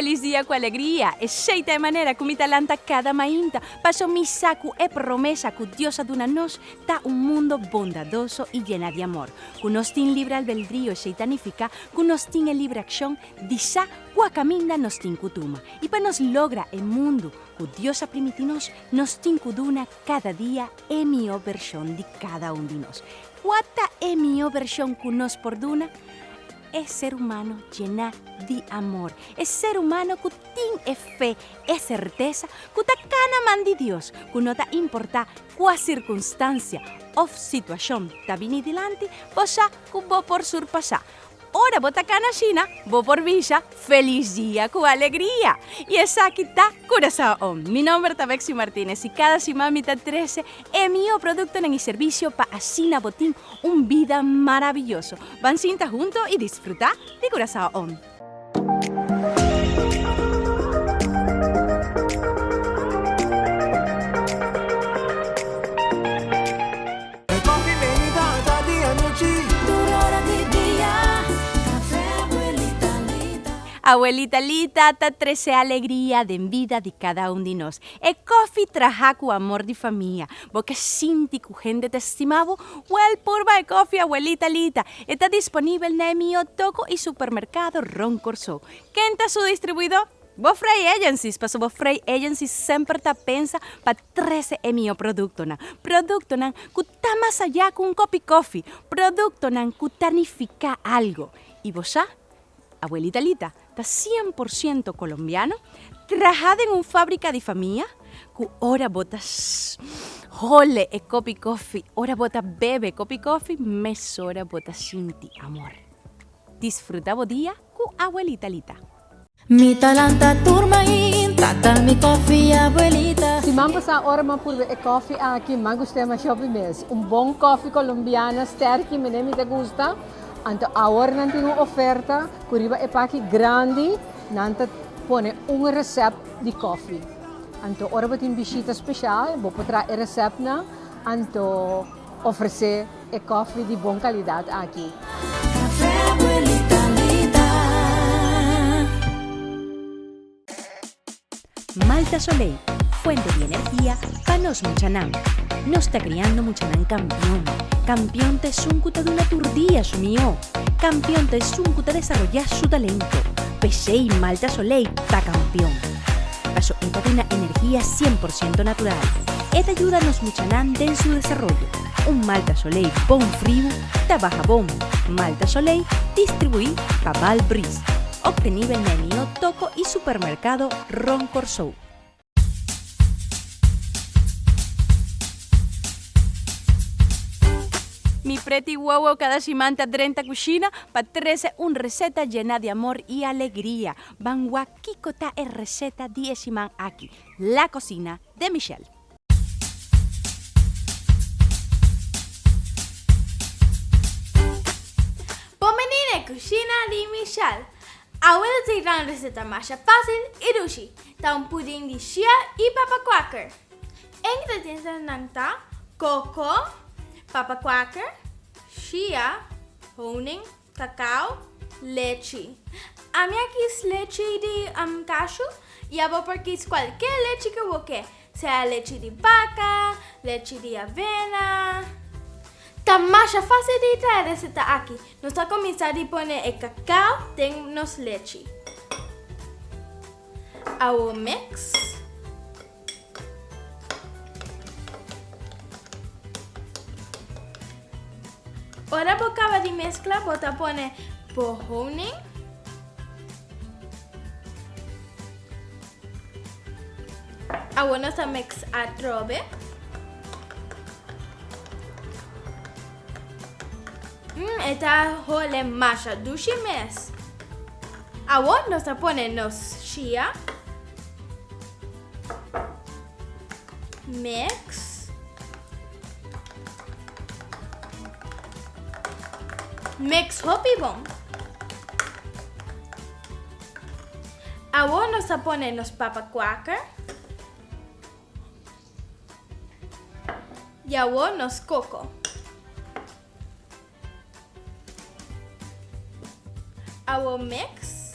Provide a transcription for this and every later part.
Feliz dia com alegria, e cheita de maneira que me talanta cada mainta, passo mi saco e promessa que Dios aduna nos tá un mundo bondadoso e llena de amor. Que nos tin libre albedrío xeitanifica, que nos tin e libre acción, disa cua caminda nos tin cutuma. E pa nos logra el mundo que Dios ha primitinos, nos tin cuduna cada día e mio versión de cada un de nos. Cuata e mio versión que nos porduna? Es ser humano llena de amor. Es ser humano que tiene fe, es certeza que ta cana man de Dios, que no te importa cuál circunstancia o situación te viene delante, vos ya que vos por surpasar. Ora vos ta cana China, vos por villa, feliz día con alegría. Y esa aquí está Curaçao. Mi nombre es Bexy Martínez y cada semana 13 es mi producto en el servicio para asina botín un vida maravilloso. Van cinta juntos y disfrutar de Curaçao. Abuelita Lita, ta 13 alegría de vida de cada un de nos. E coffee traja cu amor de familia. Porque sinti cu gente te estimavo, well purba de coffee Abuelita Lita. Está disponible en mi toco y supermercado Ron Corso. ¿Quién está su distribuidor? Bofrey Agencies, paso Bofrey Agencies siempre ta pensa pa 13 emio producto na. Producto na que ta más allá que un copy coffee. Producto na que tanifica algo. Y vos ya, Abuelita Lita, está 100% colombiano, trabajada en una fábrica de familia, que ahora botas jole e copy coffee, ahora bota bebe copy coffee, mes hora bota sinti amor. Disfruta día con Abuelita Lita. Mi talanta turmain, tata mi coffee abuelita. Si man sa ora man purve e coffee aqui, man gusta ma shopping mes. Un buon coffee colombiana, sterki, me te gusta. Anto ahora nanti una oferta, curiba e paki grandi, nanta pone un recept di coffee. Anto ora batin visita speciale, bo potrà il recept na, anto ofrece e coffee di buona qualità aqui. Café abuelita Lita. Malta Soleil, fuente de energía para nos Muchanán. Nos está criando Muchanán campeón. Campeón te suncuta de una turdía su mío. Campeón te suncuta desarrollar su talento. PC y Malta Soleil ta campeón. Paso esta de una energía 100% natural. Esta ayuda a nos Muchanán en su desarrollo. Un Malta Soleil bon frío, trabaja bon. Malta Soleil distribuí Cabal Breeze. Obtenible en el mío toco y supermercado Ron Corso. Mi pretty huevo cada semana 30 cocina para 13 una receta llena de amor y alegría. Van guaquicota es receta 10 semana aquí. La cocina de Michelle. Bienvenida cocina de Michelle. Ahora te dan receta más fácil y rushi. Da un pudín de chia y papa quaker. Ingredientes nanta coco, papa quaker, chia, honing, cacao, leche. A mí aquí es leche de cashew y hago porque es cualquier leche que busque. Sea leche de vaca, leche de avena. Está más fácil de traer receta aquí. Nos está comenzando a poner el cacao, tenemos leche. Hago mix. Ahora por acaba de mezcla, voy a poner honing. Hago nuestra mix a trobe. Esta jole masha dushi mes. Ahora nos ponemos chia. Mix. Mix hopi bon. Ahora nos ponemos papa quaker. Yawo nos coco. Awo mix.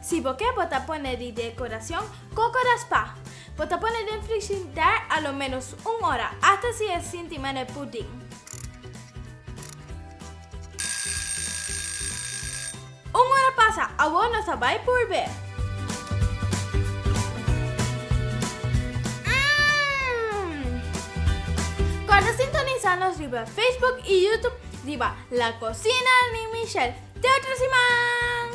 Si boque bota poner de decoración, coco raspa. Bota poner en frigider a lo menos 1 hora hasta si es sentimento el pudding. Una hora pasa, awo nos vai por ver. Guarda sintonizarnos riba Facebook y YouTube riba La Cocina de Michelle. Te otro simán.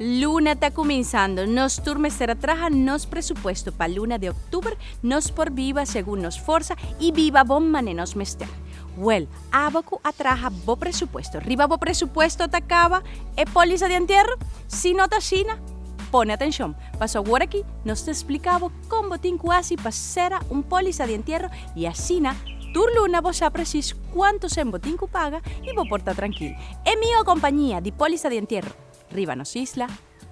Luna está comenzando. Nos turme será traja nos presupuesto para luna de octubre, nos por viva según nos forza y viva bon mane nos mester. Well, abacu atraja bo presupuesto. Riba bo presupuesto atacaba e póliza de entierro. Si no ta China, pone atención. Paso ahora aquí nos te explicaba cómo tincu así pasera un póliza de entierro y así na tu luna vos precis cuánto sembotincu paga y vos porta tranquilo. En mi compañía de póliza de entierro. Riba nos isla,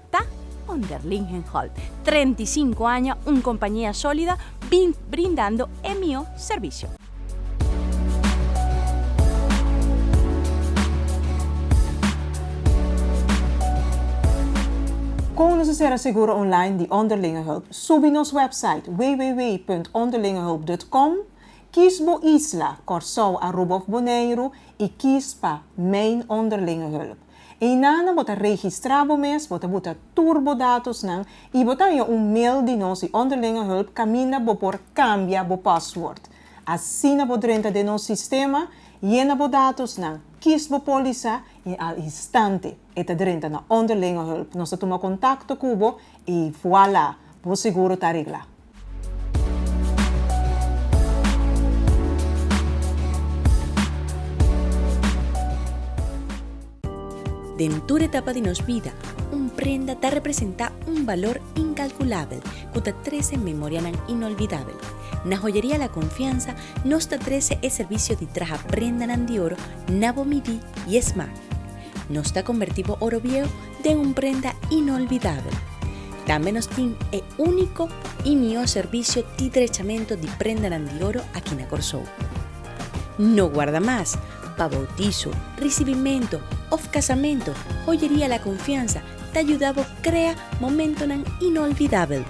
ta Onderlingenholt. 35 años, una compañía sólida, brindando el mío servicio. Con nuestro seguro online de Onderlingenhulp, subi nos website www.onderlingenhulp.com, kies bo Isla, Corsou, Aruba of Bonaire e kies pa Mijn Onderlingenhulp. E nana bota registrabo mes, bota turbodatos nang, e bota yo mail di nos Onderlingenhulp camina bo por cambia bo password. Assim na bo drenta de nos sistema, llena bo datos nang, kies bo polisa e al instante eta drenta na Onderlingenhulp. Nos toma contacto cubo e voilà, bo seguro ta regla. Dentro de etapa de nos vida, un prenda te representa un valor incalculable, que te trece memoria inolvidable. Na joyería La Confianza nos te trece el servicio de traja prenda de oro, nabo midi y smart. Nos te convertido oro viejo de un prenda inolvidable. También nos tiene el único y mío servicio de derechamiento de prenda de oro aquí en Corsou. No guarda más. Para bautizo, recibimiento o casamento, joyería La Confianza te ayudaba a crear momentos inolvidables.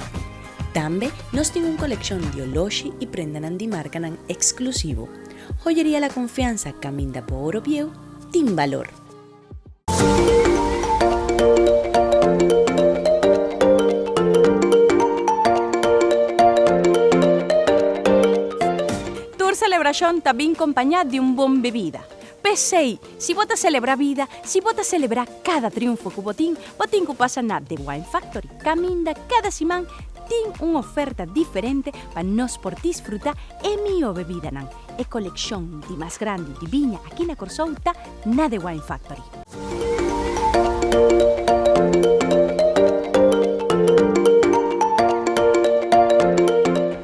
También nos tiene una colección de oloshi y prendas de marca exclusivo. Joyería La Confianza camina por oro viejo, sin valor. Tu celebración también acompañada de un buen bebida. P6, si vos te celebra vida, si vos te celebra cada triunfo que botín que pasa nada de Wine Factory. Camina cada semana, tiene una oferta diferente para nos por disfrutar de mi bebida. E colección de más grande de viña aquí en Corsou ta na de Wine Factory.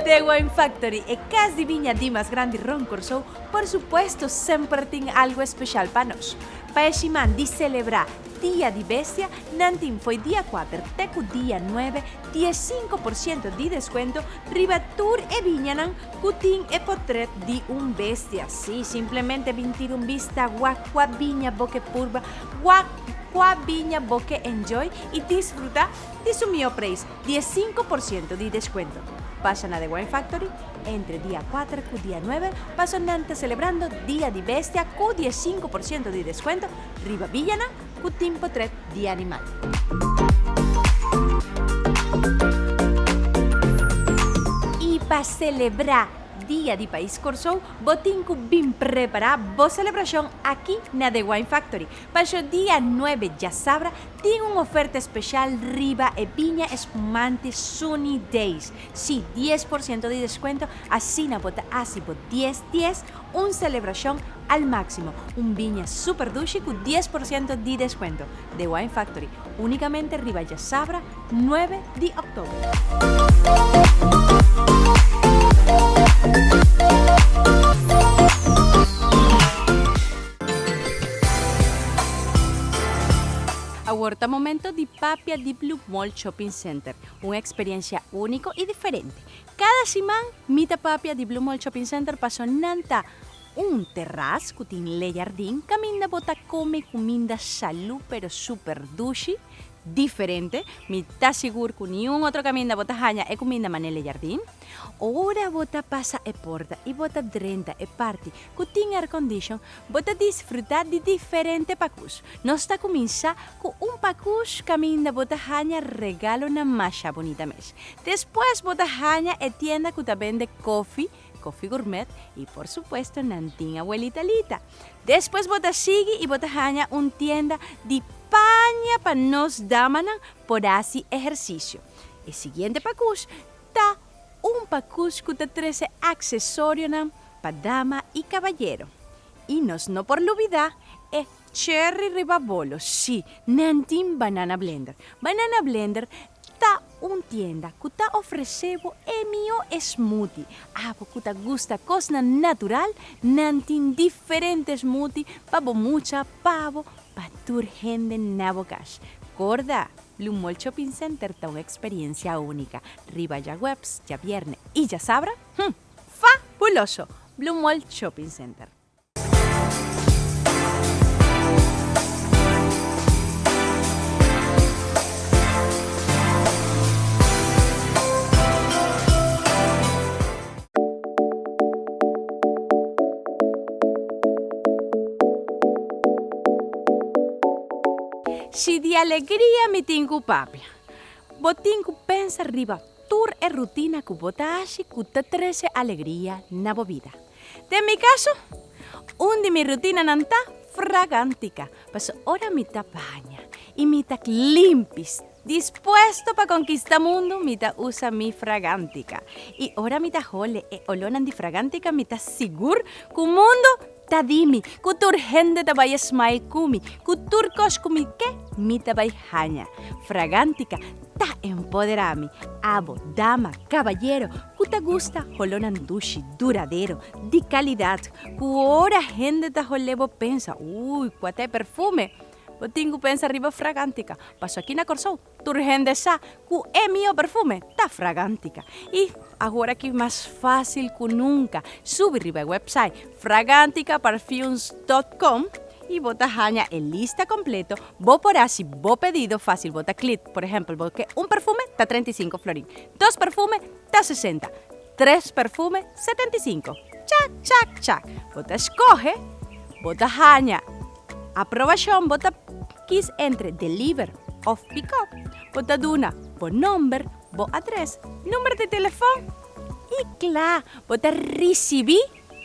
The Wine Factory e casa de viña de más grande Ron Corsou, por supuesto, siempre tiene algo especial para nos. Para ese man de celebrar Día de Bestia, Nantin fue día 4, tecu día 9, 15% de descuento, ribatur e viñanan, cutin e potret de un bestia. Sí, simplemente 21 vista, guacua viña boque purba, guacua viña boque enjoy y disfruta de su mio price, 15% de descuento. Pasan a The Wine Factory entre día 4 y día 9, pasan antes celebrando Día de Bestia con 15% de descuento, riba villana, con tiempo 3 de animal. Y para celebrar Dia de País Corsou, botinco bem preparar boa celebração aqui na The Wine Factory. Para o dia 9 de sabra, tem uma oferta especial riba e vinha espumante Sunny Days. Sim, 10% de desconto, assina bota ASIBO 1010, uma celebração al máximo. Vinha super duche com 10% de desconto. The Wine Factory, únicamente riba de sabra, 9 de outubro. Agora momento de papia de Blue Mall Shopping Center, uma experiência única e diferente. Cada semana, mita papia de Blue Mall Shopping Center passou nanta terraço que tem le jardim, caminha bota come comida salud, pero super duche, diferente. Me está seguro que nenhum outro caminho da bota hanha é comida manele jardim. Ora bota passa e porta e bota drenta e parte que tem ar condition, bota desfrutar de diferente pacus. Nós está começar com pacus caminho da bota hanha regalo na macha bonita mes. Depois bota hanha e tienda que ta vende coffee gourmet e, por supuesto, nantinha abuelita Lita. Depois bota sigue e bota hanha tienda de paña para nos damanan por así exercicio. El siguiente pacus está pacus que te 13 accesorios para dama y caballero. Y nos no por olvidar es cherry ribabolo, sí, nantin banana blender. Banana blender está tienda que te ofrece mio smoothie. Porque te gusta cosa natural, nantin diferentes smoothie, pavo mucha pavo, para tu gente na bocash. Corda, Blue Mall Shopping Center está una experiencia única. Riba ya webs, ya viernes y ya sabra. Fabuloso. Blue Mall Shopping Center. Si de alegria me tengo papia, botinco pensa riba tur e rutina que bota ashi que te 13 alegria na vida. De mi caso, de mi rutina nanta fragántica, pues ora mi ta baña y mi ta limpis, dispuesto para conquistar mundo, mi ta usa mi fragántica. Y ora mi ta jole e olonan di fragántica, mi ta sigur que mundo tadimi, kutur gente tabay smile kumi, kutur kos kumi ke, mi tabay hanya. Fragántica, ta empoderami, abo, dama, caballero, kuta gusta, holonan dushi, duradero, di calidad, kuora gente ta holevo pensa, cuate perfume. Botingo pensa riba fragántica. Paso aqui na Corsou, turgente sa, que é meu perfume, tá fragántica. E agora que mais fácil que nunca, sube riba o website fraganticaparfums.com e bota hanha en lista completo, vou por así, vou pedido fácil, bota clic, por exemplo, porque perfume tá 35 florín, 2 perfume tá 60, 3 perfume 75. Chac, chac, chac. Bota escoge, bota hanha, aprovación, bota quis entre deliver of pick up, bota duna, bo number, bo address, número de teléfono y claro, bota recibir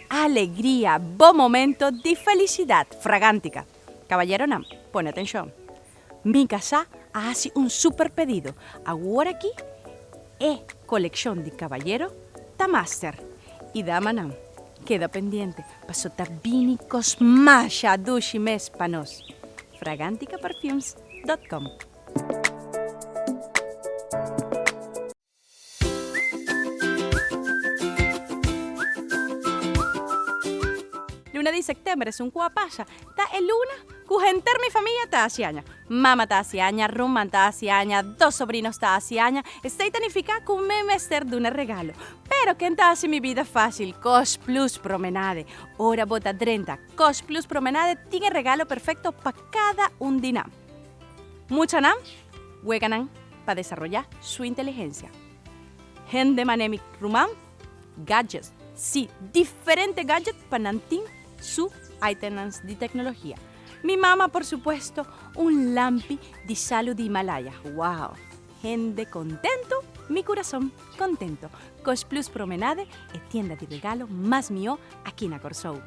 alegría, bo momento de felicidad fragántica. Caballero nam, pone atención. Mi casa hace un super pedido. Ahora aquí colección de caballero ta master y dama nam. Queda pendiente, pasó tabini cosmasha dushi mes panos. Fraganticaparfums.com. Luna de septiembre es un cuapaya. Ta el luna, cujenter mi familia ta asiaña. Mama ta asiaña, rumman ta asiaña, 2 sobrinos ta asiaña. Estoy tanifica con me mester de un regalo. Pero que hace mi vida fácil, Cos Plus Promenade. Ora bota 30, Cos Plus Promenade tiene regalo perfecto para cada un dinam. Mucha nam, hueganam para desarrollar su inteligencia. Gente manemic rumam, gadgets. Sí, diferentes gadgets para nantin su items de tecnología. Mi mamá, por supuesto, un lampi de salud de Himalaya. ¡Wow! Gente contento mi corazón contento. Cos Plus Promenade es tienda de regalo más mío aquí en Corsou.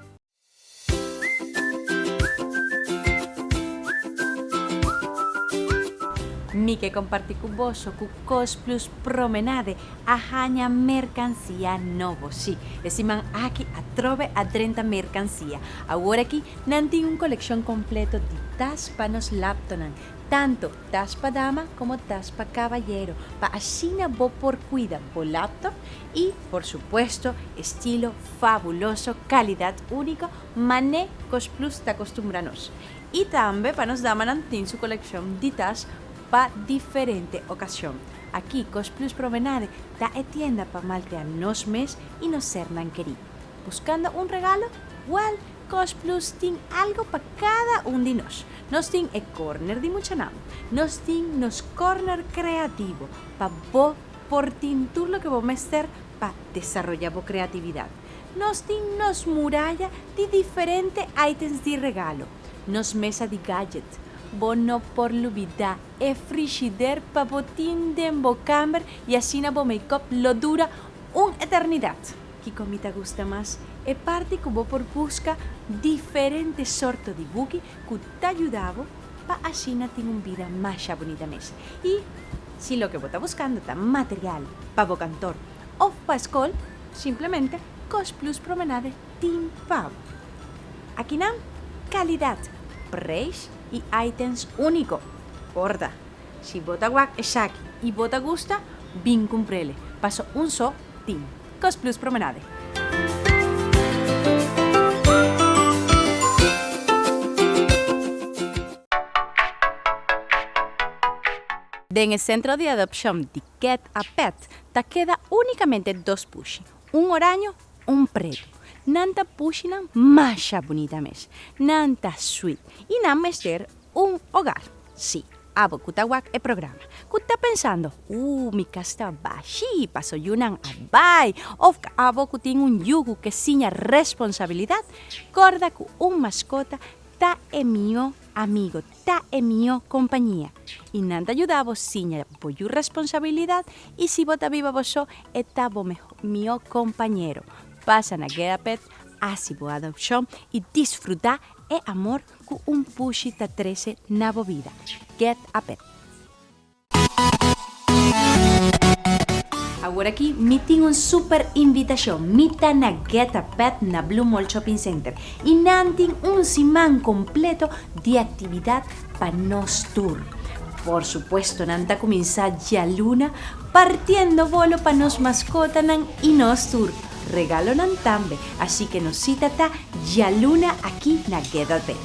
Mi que compartí con vos con Cos Plus Promenade ajaña mercancía novo, sí. Deciman aquí a trove a 30 mercancía. Ahora aquí nanti un colección completo de tas panos laptonan, tanto tas pa dama como tas pa caballero, pa asina bo por cuida bo laptop y por supuesto estilo fabuloso, calidad única, mané Cos Plus te acostumbranos. Y también pa nos daman nanti su colección de tas para diferente ocasión. Aquí Cos Plus Promenade da tienda para malcriar nos mes y nos sernan querí. Buscando un regalo? Well, Cos Plus tiene algo para cada un de nos. Nos tiene el corner de Muchanam. Nos tiene nos corner creativo para vos por tintur lo que vos mester para desarrollar vos creatividad. Nos tiene nos muralla de diferentes items de regalo. Nos mesa de gadget. Bono por lubida, e frigider pa botín de embocamber y así na bo make-up lo dura una eternidad. ¿Qué comida gusta más? E parte que bo por busca diferentes sortos de buki que te ayudavo pa así na tenga una vida más bonita mes. Y si lo que vos está buscando está material pa bo cantor o pa escol, simplemente Cos Plus Promenade Team Pau. Aquí na calidad, precio y items único. Gorda, si bota guac es aquí y bota gusta, bien cumprele. Paso un team. Cos Plus Promenade. En el centro de adopción de Get a Pet, te queda únicamente 2 pushi, un oraño, un preto. Nanta pushina más bonita mes, nanta sweet y nan mester un hogar. Sí, abo kutawak el programa. Kuta pensando, mi casa bashi, paso yunan abay, of abo kutin un yugu que siña responsabilidad, corda ku un mascota ta emio amigo, ta emio compañía. Y nanta ayudavo siña boyu responsabilidad y si bota viva vosó etabo mio compañero. Pasan a Get a Pet, así bo adopción y disfrutar el amor con un pushita 13 na vida. Get a Pet. Ahora aquí me tengo una super invitación. Mita na Get a Pet na Blue Mall Shopping Center y nantin un simán completo de actividad para nos tour. Por supuesto, nanta comienza ya luna partiendo bolo para nos mascota nan y nos tour. Regalo nan tambe, así que nos cita ya luna aquí na Get a Pet.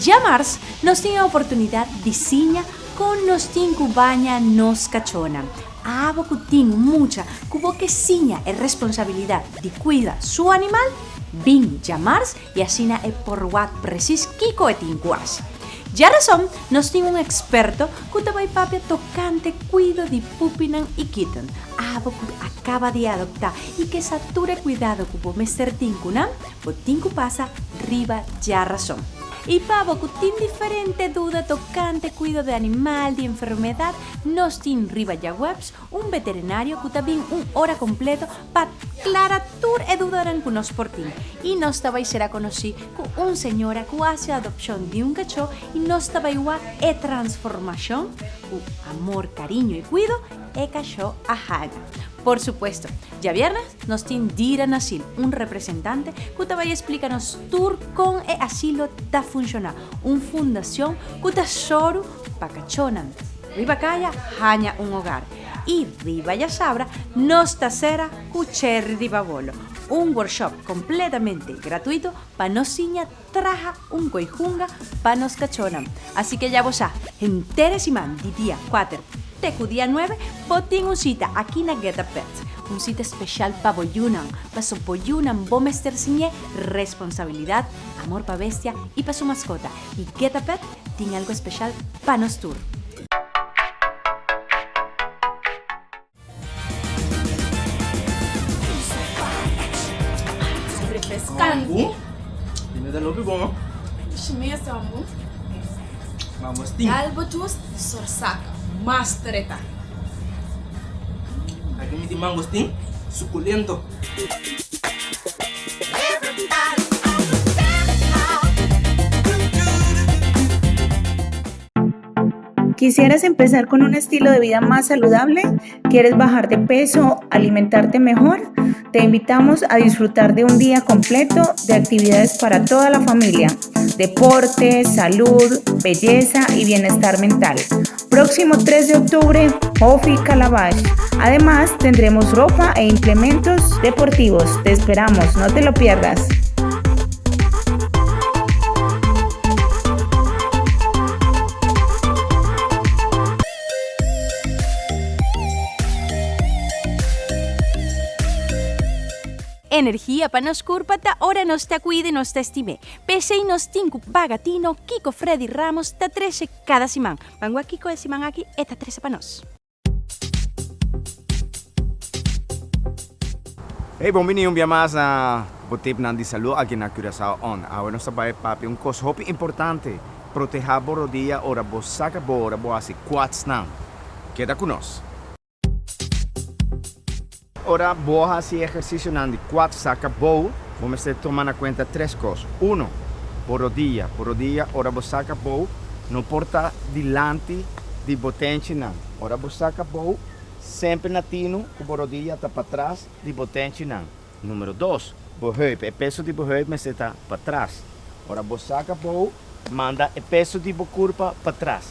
Ya Mars nos tiene oportunidad de ciña con nos tin cubaña nos cachonan. Abo cutin mucha, cubo que ciña es responsabilidad de cuida su animal, bin ya Mars y así na por what precis kiko etincuas. Ya razón, nos tiene un experto que te va a papia tocante cuido de pupinan y kitten. Abo acaba de adoptar y que sature cuidado como mester tinkunam, tinku pasa riba ya razón. Y pavo que tiene diferente duda tocante cuido de animal, de enfermedad, nos tiene riba ya webs, un veterinario que también un hora completo para clara tour edudaran con nos por ti. Y nos estaba y será conocido con un señora que hace adopción de un cachorro y nos estaba igual e transformación, con amor, cariño y cuido, e cachorro a haga. Por supuesto, ya viernes nos tiene Dira Nasil, un representante que te va a explicarnos tour con el asilo da funciona, una fundación que te solo para cachonan. Riba Calla, haña un hogar. Y Riba ya sabra, nos tacera cucherri di babolo. Un workshop completamente gratuito para nos ciña traja un coijunga para nos cachonan. Así que ya vos enteres y man, di día 4. Día 9, botín un cita aquí en Get a Pet. Un cita especial para Boyunan. Para su Boyunan, bomester ciñe, responsabilidad, amor para bestia y para su mascota. Y Get a Pet tiene algo especial para nos tour. Refrescante. Tiene de lo que bom. Mesmo. Vamos, Tim. Albo juice, sorsaca, mastereta. Miti mangostín, suculento. ¿Quisieras empezar con un estilo de vida más saludable? ¿Quieres bajar de peso, alimentarte mejor? Te invitamos a disfrutar de un día completo de actividades para toda la familia. Deporte, salud, belleza y bienestar mental. Próximo 3 de octubre, Hofi Calabash. Además, tendremos ropa e implementos deportivos. Te esperamos, no te lo pierdas. Energia para nos curpata, ora nos te cuide nos te estime. Pese y nos tinku bagatino, Kiko Freddy Ramos, ta 13 cada simán. Vango a Kiko de simán aquí, eta 13 para nos. Hey, bombini un día más a Botip Nandi Salud aquí en Curaçao On. Ahora nos trae papi un cosa importante. Proteger borodía, ora vos saca bora, vos hace quats nan. Queda con nos. Ahora vos haces ejercicio nandi 4 saca bow, vamos a tomar en cuenta 3 cosas. 1, por día, ahora vos saca bow, no porta delante de potente nan. Ahora vos saca bow, sempre natino, por día está para atrás de potente nan. Número 2, el peso de bohep me está para atrás. Ahora vos saca bow, manda el peso de curva para atrás.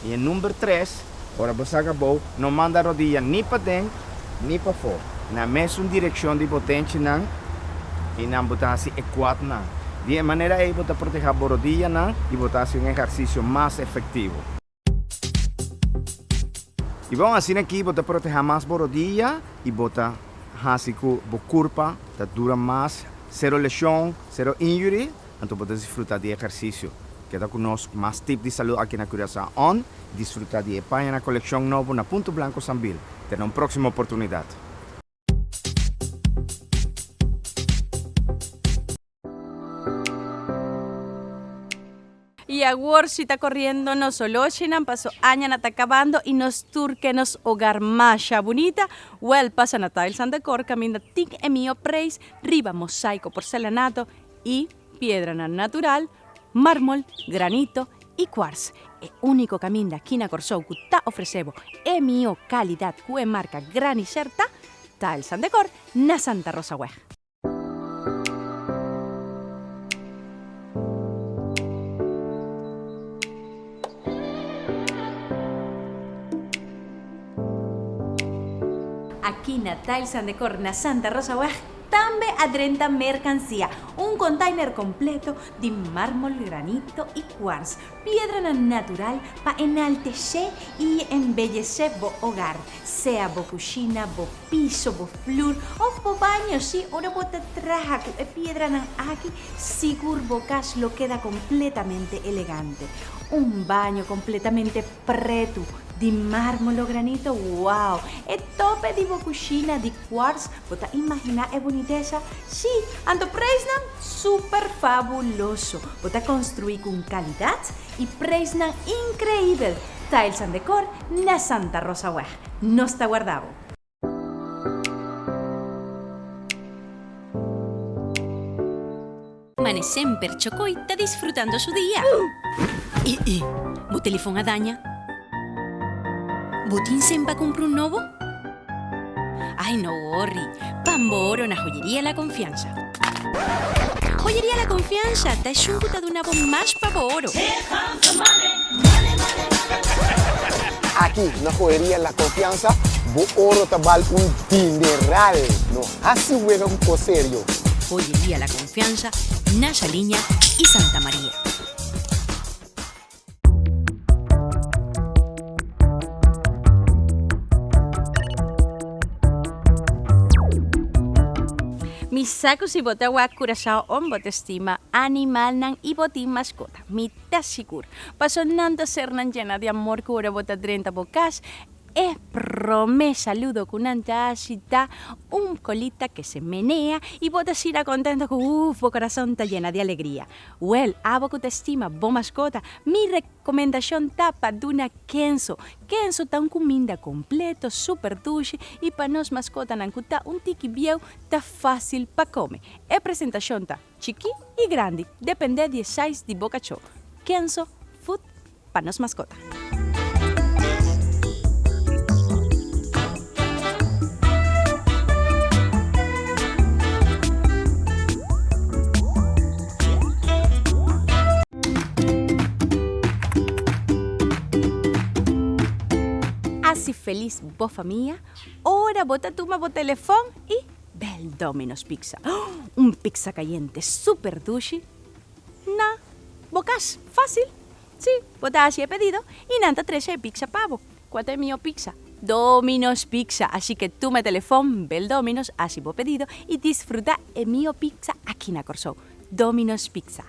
Y el número 3, ahora vos saca bow, no manda rodilla ni para dentro ni para fora. Na mesma direção de potente não e não botar assim equado não. De maneira aí botar proteger a borodilla não e botar assim um exercício mais efetivo. E bom assim aqui botar proteger mais borodilla e botar assim com a curva tá dura mais, zero lesão, zero injury, então botar desfrutar de exercício. Queda conosco mais tipos de saúde aqui na Curaçao On, desfrutar de Espanha na coleção nova na Punto Blanco Sambil. Até uma próxima oportunidade. Y ahora si está corriendo nos solucionan, paso año está acabando y nos turque nos hogar más bonita. Well, pasa Natal Sandecor, camina tic emio preis, riba mosaico porcelanato y piedra natural, mármol, granito y quartz. El único camino aquí na Corsou que ta ofrecebo emio calidad que marca gran y certa, ta el Sandecor na Santa Rosa Weg. Aquí Natal Sandecor na Santa Rosa Weg també adrenta mercancía, un container completo de mármol, granito y quartz, piedra natural para enaltecer y embellecer tu hogar, sea tu cocina, tu piso, tu flor o tu baño, si uno bota traja con piedra aquí, seguro tu casa lo queda completamente elegante. Un baño completamente preto de mármol o granito, wow! E tope de cocina de quartz, ¿puedes imaginar la boniteza? Sí, ando precio super fabuloso. Puedes construir con calidad y precio increíble. Tiles and Decor na Santa Rosa Weg. No está guardado. Mane sempre Chocoy está disfrutando su día. ¿Bu teléfono daña? ¿Butín sempre compra un nuevo? Ay, no worry. Pamboro na Joyería La Confianza. Joyería La Confianza te ayuda de una voz más pavoro. Aquí, na Joyería La Confianza, bo oro tabal un dineral. No, así juega un serio. Joyería La Confianza, Nasa Liña y Santa María. Misaku si bota wa Curaçao On bota estima animal nan y botín mascota. Mita sigur. Paso nanda ser nan llena de amor que ora bota 30 bocas. es promesa saludo con una asita, un colita que se menea y vos te irá contento con vos corazón está llena de alegría. Well, abo que te estima, bo mascota, mi recomendación tapa de una Kenzo. Kenzo está un comida completo, super dulce y para nos mascota nancuta un tiki bieu está fácil para comer. E presentación está chiqui y grande, depende de size de boca show. Kenzo Food para nos mascota. Así feliz bofa mía, ahora bota tuma bo teléfono y bel Domino's Pizza. ¡Oh! Un pizza caliente super dulce. Na, bocas, fácil. Sí, bota así he pedido y nanta 13 pizza pavo. ¿Cuál es mío pizza? Domino's Pizza. Así que tú me teléfono, bel Domino's, así bo pedido y disfruta el mío pizza aquí en Corsou. Domino's Pizza.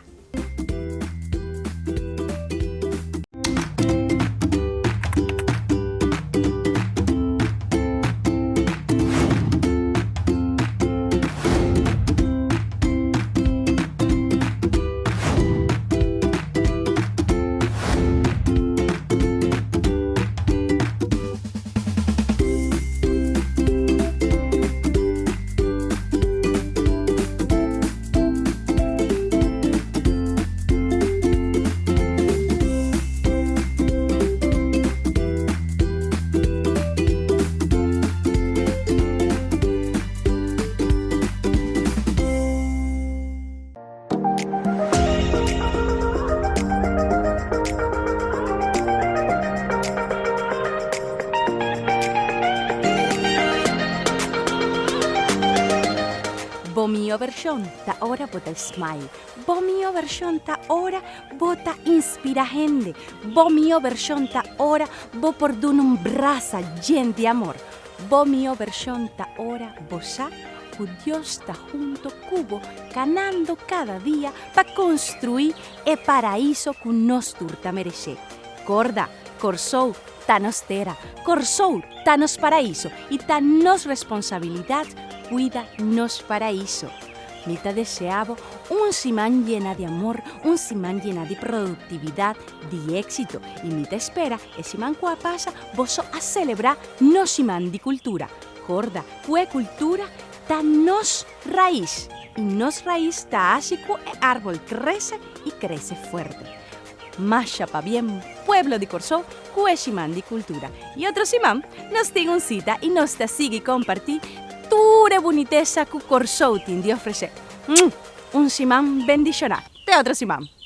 Bomio versión ta ora bota smile. Bomio versión ta ora bota inspira gente. Bomio versión ta ora bo por dun un brasa lleno de amor. Bomio versión ta ora bosa Dios está junto cubo ganando cada día para construir el paraíso que nos turta merece. Corda, Corsou, tanos tera, Corsou, tanos paraíso y tanos responsabilidad cuida nos paraíso. Mita deseabo un simán llena de amor, un simán llena de productividad, de éxito. Y mita espera, ese simán cua pasa, vos a celebrar nos simán de cultura. Corda, cue cultura, ta nos raíz. Y nos raíz ta así cue árbol crece y crece fuerte. Masha pa bien, pueblo de Corsou, cue simán de cultura. Y otro simán nos tiene un cita y nos te sigue compartir ture boniteza que Corsou tiene de ofrecer. Un simán bendicional de otro simán.